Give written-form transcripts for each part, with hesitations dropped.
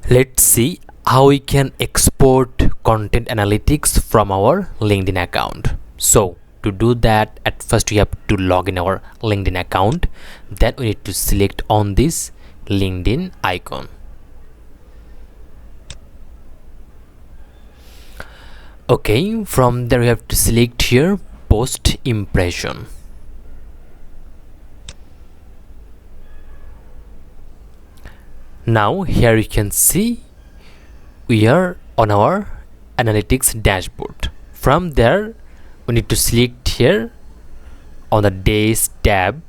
Let's see how we can export content analytics from our LinkedIn account. So to do that, at first we have to log in our LinkedIn account. Then we need to select on this LinkedIn icon. Okay, from there we have to select here post impression. Now here you can see we are on our analytics dashboard. From there we need to select here on the days tab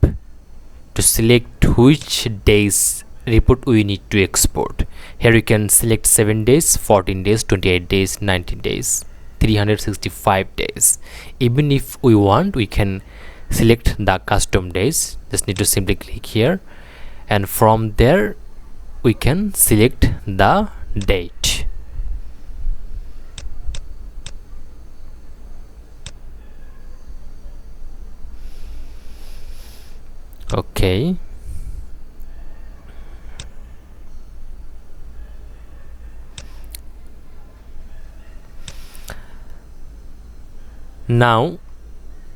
to select which days report we need to export. Here you can select 7 days, 14 days, 28 days, 19 days, 365 days. Even if we want, we can select the custom days. Just need to simply click here, and from there we can select the date. Okay, now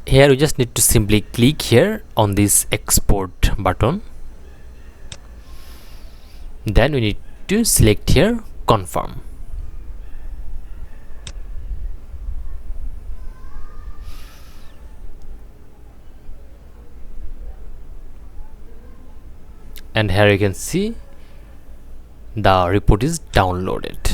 here you just need to simply click here on this export button. Then we need to select here confirm. And here you can see the report is downloaded.